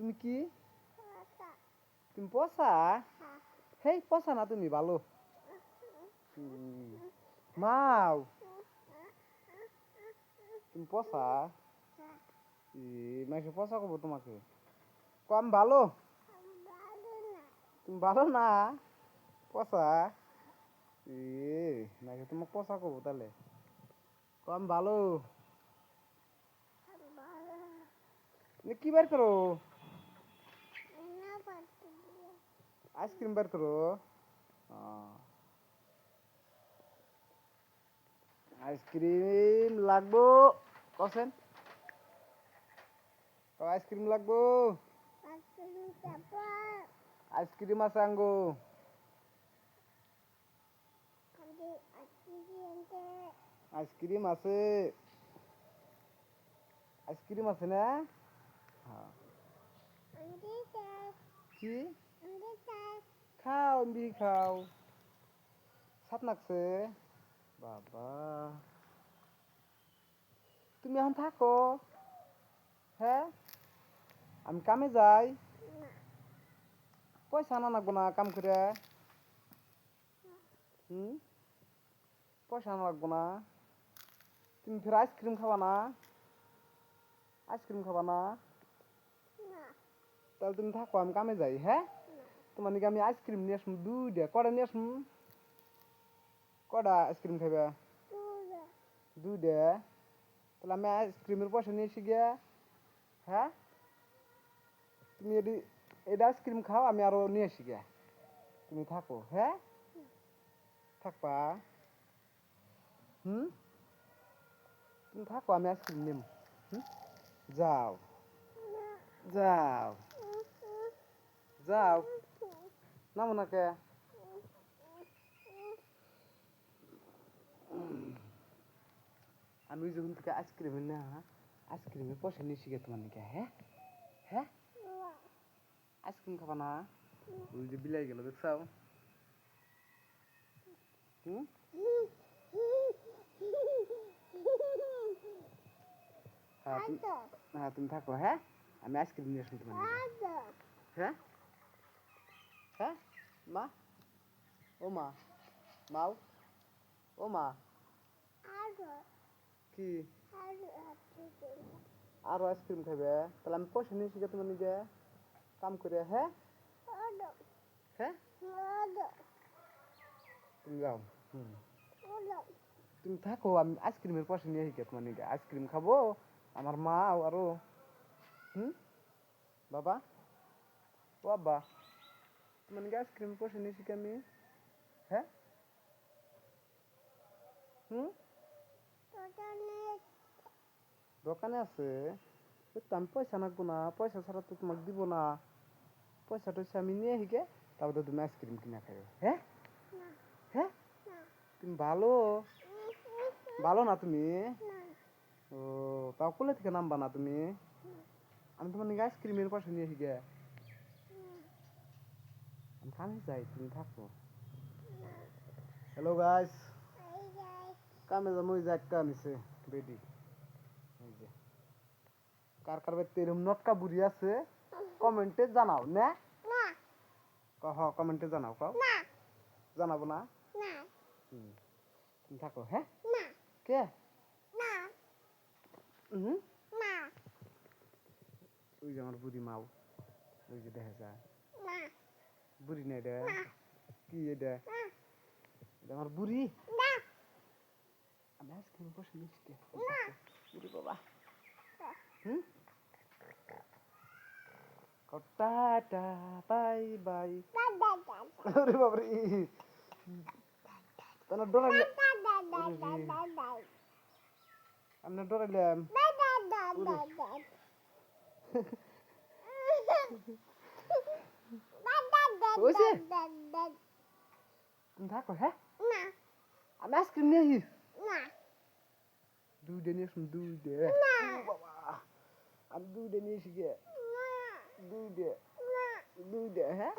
তুমি কি? তুমি পচা? হেই পচা না তুমি ভালো। মাও তুমি পচা? মাইকে পচা কব তোমাকে? কম ভালো? তুমি ভালো না? পচা? মাইকে তোমাকে পচা কব তাহলে? কম ভালো? তুমি কি বের করো? আইসক্রিম বের করো? আইসক্রিম লাগবো কছেন? আইসক্রিম লাগবো? আইসক্রিম আছে আঙ্গো। আইসক্রিম আছে। আইসক্রিম আছে না? কি? খাও এমবি খাও। সাত নাকছে? বাবা তুমি এখন থাকো? হ্যাঁ আমি কামে যাই। পয়সা আনা লাগবো না কাম করে? পয়সা আনা লাগবো না? তুমি ফের আইসক্রিম খাবা না? আইসক্রিম খাবা না? তাহলে তুমি থাকো আমি কামে যাই। হ্যাঁ তোমার নাকি আমি আইসক্রিম নিয়ে আসুন দুইটা। কটা নিয়ে আসুন? কটা আইসক্রিম খাইবা? দুইটা। তাহলে আমি আইসক্রিমের পয়সা নিয়ে এসে গিয়া। হ্যাঁ তুমি এটা আইসক্রিম খাও আমি আরো নিয়ে আসি গিয়া। তুমি থাকো। হ্যাঁ থাকবা? তুমি থাকো আমি আইসক্রিম নিম। যাও যাও যাও নামো না কে? আমি যখন থেকে আইসক্রিমের না আইসক্রিমের পয়সা নিয়ে শিখে তোমার নাকি? হ্যাঁ হ্যাঁ আইসক্রিম খাবা না? ওই যে বিলাই গেল দেখছাও? হ্যাঁ তুমি থাকো। হ্যাঁ আমি আইসক্রিম নিয়ে আসুন তোমার নাকি? হ্যাঁ হ্যাঁ মা ও মা মাও ও মা কি আরো আইসক্রিম খাবে? তাহলে আমি পয়সা নিয়ে শিখে তোমার নিজে কাম করে। হ্যাঁ হ্যাঁ তুমি যাও। তুমি থাকো আমি আইসক্রিমের পয়সা নিয়ে শিখে তোমার নিজে আইসক্রিম খাবো আমার মা আরো। বাবা ও বাবা তোমার নিজে আইসক্রিমের পয়সা নিয়ে শিখে আমি। হ্যাঁ দোকানে আছে তো আমি পয়সা নাকবো না? পয়সা ছাড়া তো তোমাকে দিব না। পয়সা টয়সা আমি নিয়ে শিখে তারপরে তুমি আইসক্রিম কিনা খাবে। হ্যাঁ হ্যাঁ তুমি ভালো ভালো না তুমি? ও তাও কোলে থেকে নামবা না তুমি? আমি তোমার নাকি আইসক্রিমের পয়সা নিয়ে শিখে আমি কামে যাই তুমি থাকো। হ্যালো গাইস কামে যাবো ওই যে একটা আনিছে বেডি। এই যে কার কার বাড়িতে এরকম নটকা বুড়ি আছে কমেন্টে জানাও না? কমেন্টে জানাও। কাও জানাবো না? তুমি থাকো। হ্যাঁ কে ওই যে আমার বুড়ি মাও ওই যে দেখা যায় বুড়ি না এটা কি এটা আমার বুড়ি। আমি আইসক্রিম বসে মিশকে বুড়ি বাবা টাটা বাই বাই। আরে বাবারে তাহলে ডরাইলে আমি ডরাইলাম। তুমি থাকো। হ্যাঁ আমি আইসক্রিম নিয়ে আসি দুইটা নিয়ে আসুন দুইটা। বাবা আমি দুইটা নিয়ে এসি গে দুইটা দুইটা। হ্যাঁ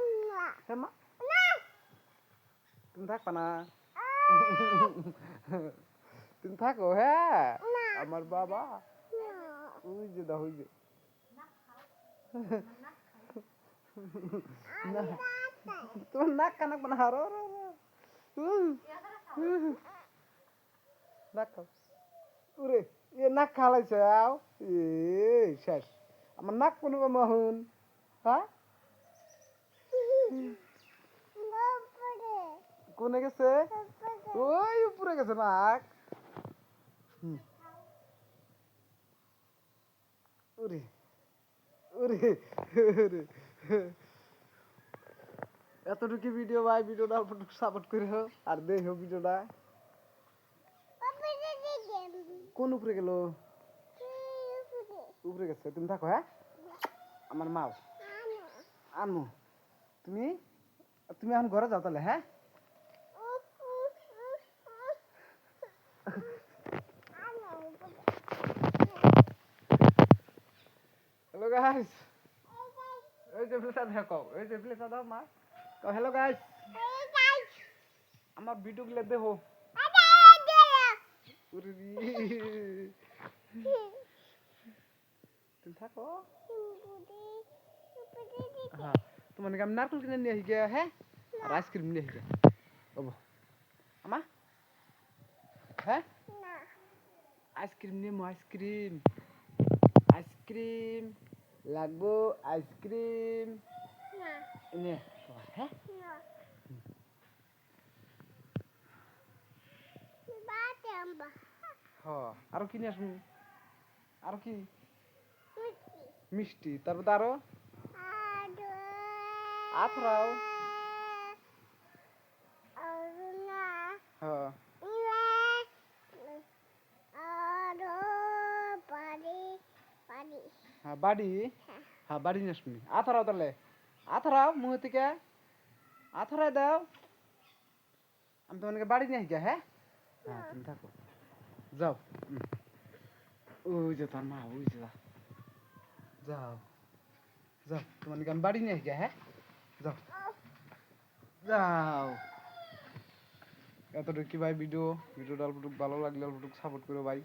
হ্যাঁ মা তুমি থাকবা না? তুমি থাকো। হ্যাঁ আমার বাবা ওই যে দা ওই যে না তোমার নাক কানাক বানা হারো নাক খাও ওরে এ নাক খালাইছে আও শেষ আমার নাক কোনো মাহুন হ্যাঁ কোনে গেছে ওই উপরে গেছে নাক ওরে ওরে ওরে এতটুকু ভিডিও ভাই ভিডিওটা অল্প সাপোর্ট করে আর দেখো ভিডিওটা কোন উপরে গেল উপরে গেছে তুমি থাকো হ্যাঁ আমার মাল আনমু তুমি তুমি এখন ঘরে যাও তাহলে হ্যাঁ হ্যালো গাইস এই যে প্লেসটা দেখো এই যে প্লেসটা দাও মা হ্যালো গাইস আমার ভিডিও গুলো দেখো তুমি থাকো হ্যাঁ তোমার নাকি আমি নারকেল কিনে নিয়ে গিয়ে হ্যাঁ আর আইসক্রিম নিয়ে গিয়ে ওবো আমা হ্যাঁ আইসক্রিম নিয়ে আইসক্রিম আইসক্রিম লাগবো আইসক্রিম নে হ্যাঁ আরো কি নিয়ে আসবো আরো কি মিষ্টি তারপর আরো আথরাও হ্যাঁ হ্যাঁ বাড়ি হ্যাঁ বাড়ি নিয়ে আসবি আথরাও তাহলে আথরাও মুহ থেকে আথরাই দাও আমি তোমাকে বাড়ি নিয়ে আসি হ্যাঁ হ্যাঁ তুমি থাকো যাও ওই যে তোর মা ওই যে যাও যাও তোমাকে আমি বাড়ি নিয়ে আসি হ্যাঁ যাও যাও এতটুকু কি ভাই ভিডিওটা অল্পটুকু ভালো লাগলে অল্পটুকু সাপোর্ট করো ভাই